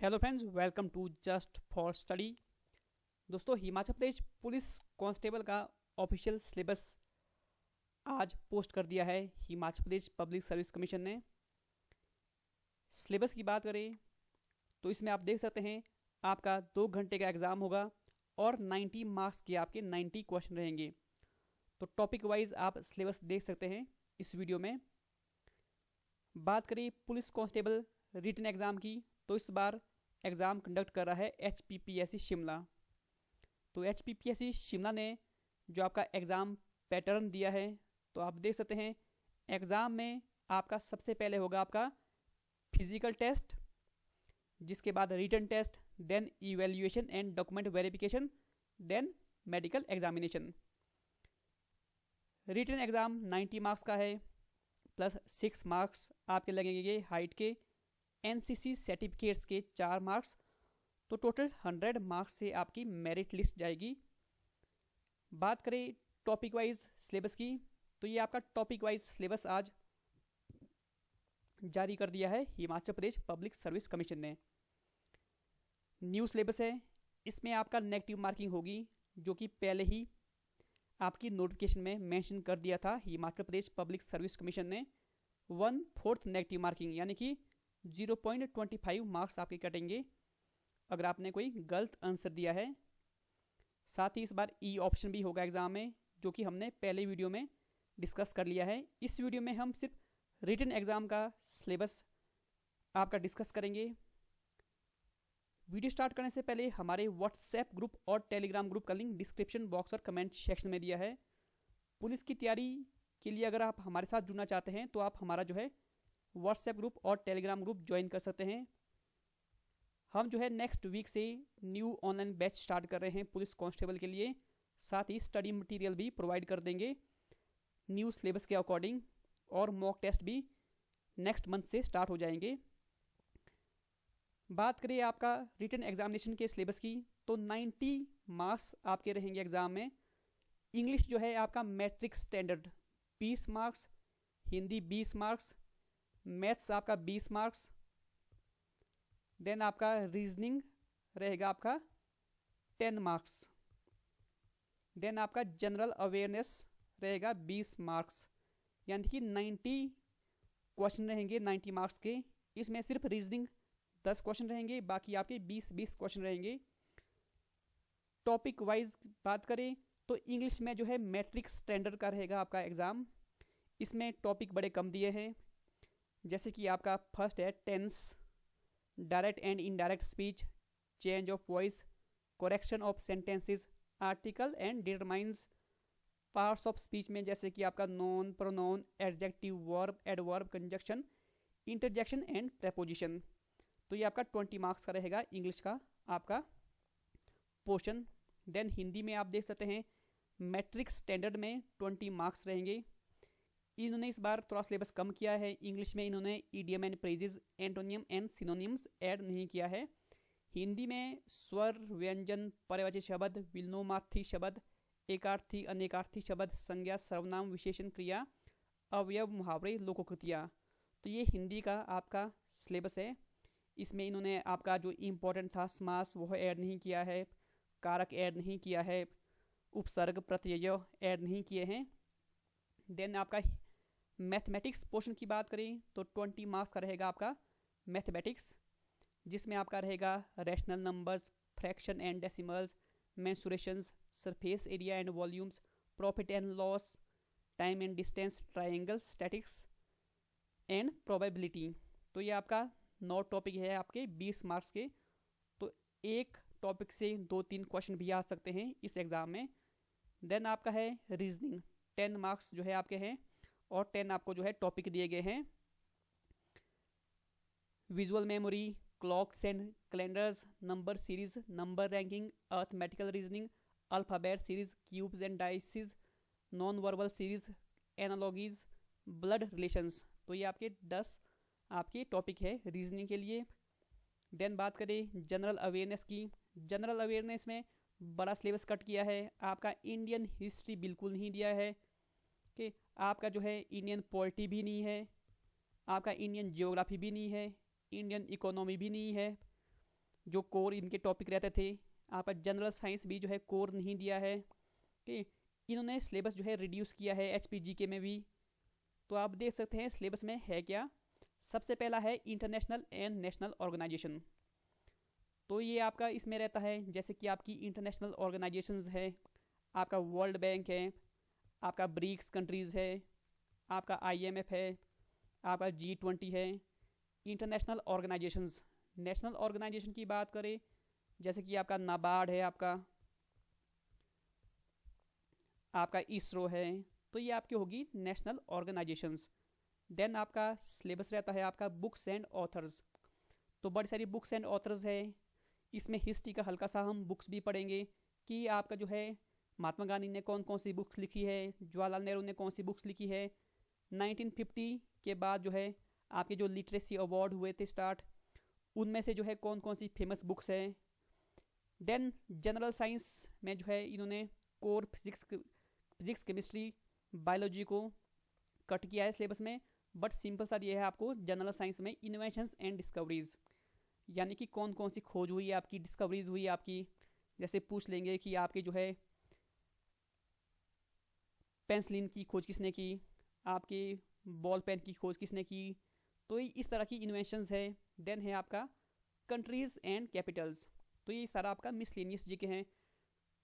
Hello friends, welcome to just for study. दोस्तों, Himachal Pradesh police constable का official syllabus आज post कर दिया है Himachal Pradesh public service commission ने। सिलेबस की बात करें तो इसमें आप देख सकते हैं आपका 2 घंटे का एग्ज़ाम होगा और 90 मार्क्स के आपके 90 क्वेश्चन रहेंगे। तो टॉपिक वाइज आप सिलेबस देख सकते हैं इस वीडियो में। बात करें पुलिस कांस्टेबल रिटन एग्ज़ाम की, तो इस बार एग्ज़ाम कंडक्ट कर रहा है HPPSC शिमला। तो HPPSC शिमला ने जो आपका एग्ज़ाम पैटर्न दिया है, तो आप देख सकते हैं एग्ज़ाम में आपका सबसे पहले होगा आपका फिजिकल टेस्ट, जिसके बाद written test, then evaluation and document verification, then medical examination. Written exam 90 marks का है, प्लस 6 मार्क्स आपके लगेंगे हाइट के, NCC सर्टिफिकेट्स के 4 मार्क्स, तो टोटल 100 मार्क्स से आपकी मेरिट लिस्ट जाएगी। बात करें टॉपिक वाइज सिलेबस की, तो ये आपका टॉपिक वाइज सिलेबस आज जारी कर दिया है Himachal Pradesh public service commission ने। न्यू सिलेबस है, इसमें आपका नेगेटिव मार्किंग होगी, जो कि पहले ही आपकी नोटिफिकेशन में मेंशन कर दिया था Himachal Pradesh public service commission ने। 1/4 नेगेटिव मार्किंग यानी कि 0.25 मार्क्स आपके कटेंगे अगर आपने कोई गलत आंसर दिया है। साथ ही इस बार ई ऑप्शन भी होगा एग्जाम में, जो कि हमने पहले वीडियो में डिस्कस कर लिया है। इस वीडियो में हम सिर्फ रिटन एग्जाम का सिलेबस आपका डिस्कस करेंगे। वीडियो स्टार्ट करने से पहले हमारे व्हाट्सएप ग्रुप और टेलीग्राम ग्रुप का लिंक डिस्क्रिप्शन बॉक्स और कमेंट सेक्शन में दिया है। पुलिस की तैयारी के लिए अगर आप हमारे साथ जुड़ना चाहते हैं तो आप हमारा जो है व्हाट्सएप ग्रुप और टेलीग्राम ग्रुप ज्वाइन कर सकते हैं। हम जो है नेक्स्ट वीक से न्यू ऑनलाइन बैच स्टार्ट कर रहे हैं पुलिस कांस्टेबल के लिए। साथ ही स्टडी मटेरियल भी प्रोवाइड कर देंगे न्यू सिलेबस के अकॉर्डिंग, और मॉक टेस्ट भी नेक्स्ट मंथ से स्टार्ट हो जाएंगे। बात करें आपका रिटन एग्जामिनेशन के सिलेबस की, तो 90 मार्क्स आपके रहेंगे एग्जाम में। इंग्लिश जो है आपका matric standard 20 marks, Hindi 20 marks, maths आपका 20 मार्क्स, देन आपका रीजनिंग रहेगा आपका 10 मार्क्स, देन आपका जनरल अवेयरनेस रहेगा 20 मार्क्स, यानी कि 90 क्वेश्चन रहेंगे 90 मार्क्स के। इसमें सिर्फ रीजनिंग 10 क्वेश्चन रहेंगे, बाकी आपके 20-20 क्वेश्चन रहेंगे। टॉपिक वाइज बात करें तो इंग्लिश में जो है मैट्रिक स्टैंडर्ड का रहेगा आपका एग्ज़ाम। इसमें टॉपिक बड़े कम दिए हैं, जैसे कि आपका फर्स्ट है tense, direct and indirect speech, change of voice, correction of sentences, article and determiners parts of speech में जैसे कि आपका noun, pronoun, adjective, verb, adverb, conjunction, interjection and preposition. तो ये आपका 20 मार्क्स का रहेगा इंग्लिश का आपका पोर्शन। देन हिंदी में आप देख सकते हैं मैट्रिक स्टैंडर्ड में 20 मार्क्स रहेंगे। इन्होंने इस बार थोड़ा सिलेबस कम किया है। इंग्लिश में इन्होंने idiom and phrases, antonym and synonyms add नहीं किया है। हिंदी में स्वर, व्यंजन, पर्यायवाची शब्द, विलोमार्थी शब्द, एकार्थी, अनेकार्थी शब्द, संज्ञा, सर्वनाम, विशेषण, क्रिया, अवयव, मुहावरे, लोकोक्तियाँ। तो ये हिंदी का आपका सिलेबस है। इसमें इन्होंने आपका जो इम्पोर्टेंट था समास वो ऐड नहीं किया है, कारक ऐड नहीं किया है, उपसर्ग, प्रत्यय ऐड नहीं किए हैं। देन आपका मैथमेटिक्स पोर्शन की बात करें तो 20 मार्क्स का रहेगा आपका मैथमेटिक्स, जिसमें आपका रहेगा rational numbers, fraction and decimals, mensurations, surface area and volumes, profit and loss, time and distance, triangle, statics and probability. तो ये आपका 9 टॉपिक है आपके 20 मार्क्स के। तो एक टॉपिक से 2-3 क्वेश्चन भी आ सकते हैं इस एग्ज़ाम में। देन आपका है रीजनिंग, 10 मार्क्स जो है आपके हैं, और 10 आपको जो है टॉपिक दिए गए हैं। Visual memory, clocks and calendars, number series, number ranking, arithmetical reasoning, alphabet series, cubes and dices, non verbal series, analogies, blood relations. तो ये आपके 10 आपके टॉपिक है रीजनिंग के लिए। देन बात करें जनरल अवेयरनेस की, जनरल अवेयरनेस में बड़ा सिलेबस कट किया है। आपका इंडियन हिस्ट्री बिल्कुल नहीं दिया है, कि आपका जो है इंडियन पॉलिटी भी नहीं है, आपका इंडियन जियोग्राफी भी नहीं है, इंडियन इकोनॉमी भी नहीं है, जो कोर इनके टॉपिक रहते थे। आपका जनरल साइंस भी जो है कोर नहीं दिया है कि इन्होंने सिलेबस जो है रिड्यूस किया है HPGK में भी। तो आप देख सकते हैं सिलेबस में है क्या। सबसे पहला है इंटरनेशनल एंड नेशनल ऑर्गेनाइजेशन। तो ये आपका इसमें रहता है जैसे कि आपकी इंटरनेशनल ऑर्गेनाइजेशंस है, आपका वर्ल्ड बैंक है, आपका ब्रिक्स कंट्रीज़ है, आपका IMF है, आपका G20 है। इंटरनेशनल ऑर्गेनाइजेशंस, नेशनल ऑर्गेनाइजेशन की बात करें जैसे कि आपका नाबार्ड है, आपका इसरो है, तो ये आपकी होगी नेशनल ऑर्गेनाइजेशंस। देन आपका सिलेबस रहता है आपका बुक्स एंड ऑथर्स। तो बड़ी सारी बुक्स एंड ऑथर्स है। इसमें हिस्ट्री का हल्का सा हम बुक्स भी पढ़ेंगे कि आपका जो है महात्मा गांधी ने कौन कौन सी बुक्स लिखी है, जवाहरलाल नेहरू ने कौन सी बुक्स लिखी है। 1950 के बाद जो है आपके जो लिटरेसी अवार्ड हुए थे स्टार्ट, उनमें से जो है कौन कौन सी फेमस बुक्स है। देन जनरल साइंस में जो है इन्होंने कोर फिजिक्स केमिस्ट्री बायोलॉजी को कट किया है सिलेबस में। बट सिंपल सा ये है आपको जनरल साइंस में इन्वेंशंस एंड डिस्कवरीज, यानी कि कौन कौन सी खोज हुई है आपकी, डिस्कवरीज हुई है आपकी। जैसे पूछ लेंगे कि आपकी जो है पेंसिलिन की खोज किसने की, आपके बॉल पेन की खोज किसने की। तो इस तरह की इन्वेंशंस है। देन है आपका कंट्रीज़ एंड कैपिटल्स। तो ये सारा आपका मिसलेनियस जी के हैं।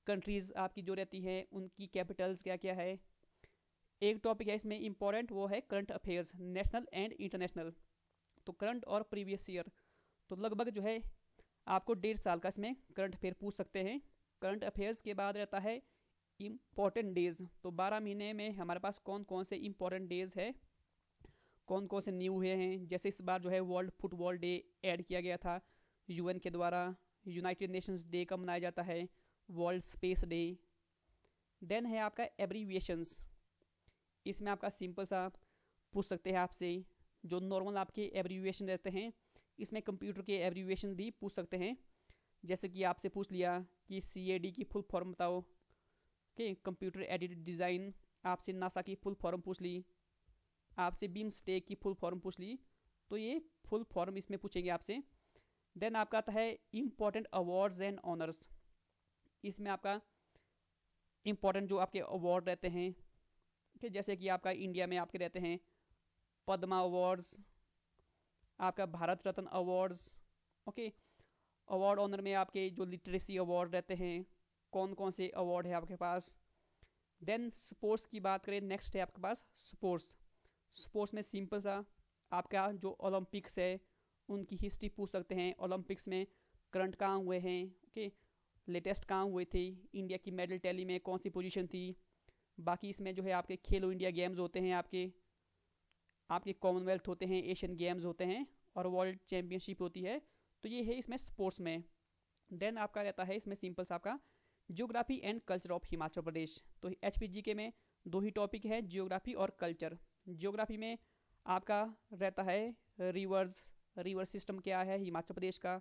कंट्रीज़ आपकी जो रहती है उनकी कैपिटल्स क्या क्या है। एक टॉपिक है इसमें इंपॉर्टेंट, वो है current affairs, national and international. तो करंट और प्रीवियस ईयर, तो लगभग जो है आपको 1.5 साल का इसमें करंट अफेयर पूछ सकते हैं। करंट अफेयर्स के बाद रहता है इम्पॉर्टेंट डेज। तो 12 महीने में हमारे पास कौन कौन से इम्पॉर्टेंट डेज है, कौन कौन से न्यू हुए हैं। जैसे इस बार जो है वर्ल्ड फुटबॉल डे ऐड किया गया था UN के द्वारा। यूनाइटेड नेशंस डे कब मनाया जाता है, वर्ल्ड स्पेस डे। देन है आपका एब्रीविएशंस। इसमें आपका सिंपल सा पूछ सकते हैं आपसे, जो नॉर्मल आपके एब्रीविएशन रहते हैं इसमें कंप्यूटर के एब्रीविएशन भी पूछ सकते हैं। जैसे कि आपसे पूछ लिया कि CAD की फुल फॉर्म बताओ, ओके, कंप्यूटर एडेड डिज़ाइन। आपसे नासा की फुल फॉर्म पूछ ली, आपसे बीमस्टेक की फुल फॉर्म पूछ ली, तो ये फुल फॉर्म इसमें पूछेंगे आपसे। देन आपका आता है इम्पॉर्टेंट अवार्ड्स एंड ऑनर्स। इसमें आपका इम्पॉर्टेंट जो आपके अवार्ड रहते हैं कि जैसे कि आपका इंडिया में आपके रहते हैं पद्मा अवार्ड्स, आपका Bharat Ratna awards, okay. Award honour में आपके जो लिटरेसी अवार्ड रहते हैं, कौन कौन से अवार्ड है आपके पास। देन स्पोर्ट्स की बात करें, नेक्स्ट है आपके पास स्पोर्ट्स में सिंपल सा आपका जो ओलंपिक्स है उनकी हिस्ट्री पूछ सकते हैं। ओलंपिक्स में करंट कहाँ हुए हैं, ओके, लेटेस्ट कहाँ हुए थे, इंडिया की मेडल टैली में कौन सी पोजीशन थी। बाकी इसमें जो है आपके खेलो इंडिया गेम्स होते हैं, आपके कॉमनवेल्थ होते हैं, एशियन गेम्स होते हैं और वर्ल्ड चैम्पियनशिप होती है। तो ये है इसमें स्पोर्ट्स में। देन आपका रहता है इसमें सिंपल सा आपका geography and culture of Himachal Pradesh. तो HPGK में 2 ही टॉपिक है, जियोग्राफी और कल्चर। जियोग्राफी में आपका रहता है रिवर सिस्टम क्या है हिमाचल प्रदेश का,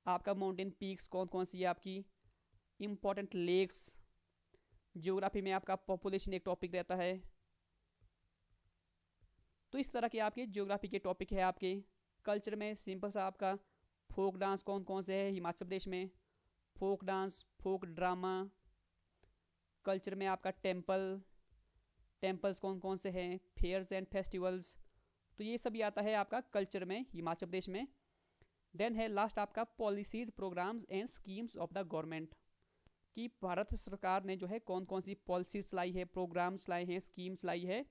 आपका माउंटेन पीक्स कौन कौन सी है आपकी, इम्पॉर्टेंट लेक्स। जियोग्राफी में आपका पॉपुलेशन एक टॉपिक रहता है। तो इस तरह के आपके जियोग्राफी के टॉपिक है आपके। कल्चर में सिंपल सा आपका फोक डांस कौन कौन से है हिमाचल प्रदेश में, फोक डांस, फोक ड्रामा। कल्चर में आपका टेम्पल्स कौन कौन से हैं, फेयर्स एंड फेस्टिवल्स। तो ये सभी आता है आपका कल्चर में हिमाचल प्रदेश में। देन है लास्ट आपका policies, programmes and schemes of the government, कि भारत सरकार ने जो है कौन कौन सी पॉलिसीज लाई है, प्रोग्राम्स लाए हैं, स्कीम्स लाई है,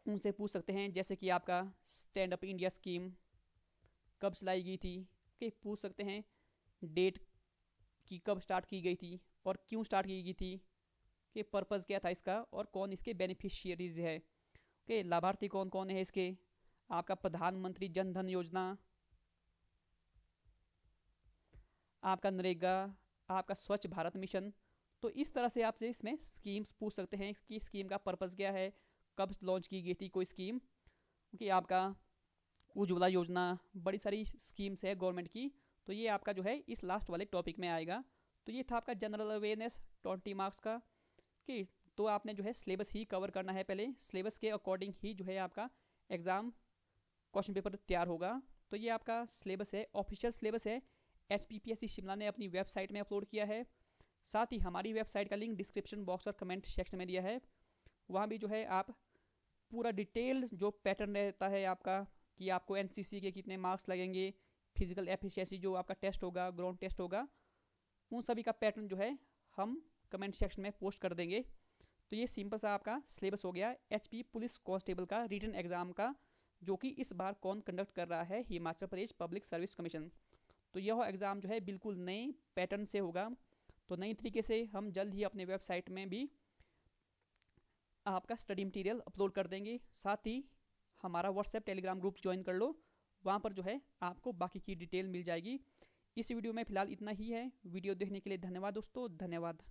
उनसे पूछ सकते हैं। जैसे कि आपका स्टैंड अप इंडिया स्कीम कब चलाई गई थी, ओके, पूछ सकते हैं डेट की कब स्टार्ट की गई थी और क्यों स्टार्ट की गई थी, कि पर्पज़ क्या था इसका और कौन इसके बेनिफिशियरीज है, ओके, लाभार्थी कौन कौन है इसके। आपका प्रधानमंत्री जन धन योजना, आपका नरेगा, आपका स्वच्छ भारत मिशन। तो इस तरह से आपसे इसमें स्कीम्स पूछ सकते हैं कि स्कीम का पर्पज़ क्या है, कब लॉन्च की गई थी कोई स्कीम, कि आपका उज्ज्वला योजना, बड़ी सारी स्कीम्स है गवर्नमेंट की। तो ये आपका जो है इस लास्ट वाले टॉपिक में आएगा। तो ये था आपका जनरल अवेयरनेस 20 मार्क्स का, कि तो आपने जो है सिलेबस ही कवर करना है। पहले सिलेबस के अकॉर्डिंग ही जो है आपका एग्ज़ाम क्वेश्चन पेपर तैयार होगा। तो ये आपका सिलेबस है, ऑफिशियल सिलेबस है HPPSC शिमला ने अपनी वेबसाइट में अपलोड किया है। साथ ही हमारी वेबसाइट का लिंक डिस्क्रिप्शन बॉक्स और कमेंट सेक्शन में दिया है। वहाँ भी जो है आप पूरा डिटेल जो पैटर्न रहता है आपका कि आपको NCC के कितने मार्क्स लगेंगे, फिजिकल एफिशिएंसी जो आपका टेस्ट होगा, ग्राउंड टेस्ट होगा, उन सभी का पैटर्न जो है हम कमेंट सेक्शन में पोस्ट कर देंगे। तो ये सिंपल सा आपका सिलेबस हो गया HP पुलिस कांस्टेबल का रिटन एग्ज़ाम का, जो कि इस बार कौन कंडक्ट कर रहा है, Himachal Pradesh public service commission. तो यह एग्ज़ाम जो है बिल्कुल नए पैटर्न से होगा। तो नई तरीके से हम जल्द ही अपने वेबसाइट में भी आपका स्टडी मटेरियल अपलोड कर देंगे। साथ ही हमारा व्हाट्सएप टेलीग्राम ग्रुप ज्वाइन कर लो, वहाँ पर जो है आपको बाकी की डिटेल मिल जाएगी। इस वीडियो में फ़िलहाल इतना ही है। वीडियो देखने के लिए धन्यवाद दोस्तों, धन्यवाद।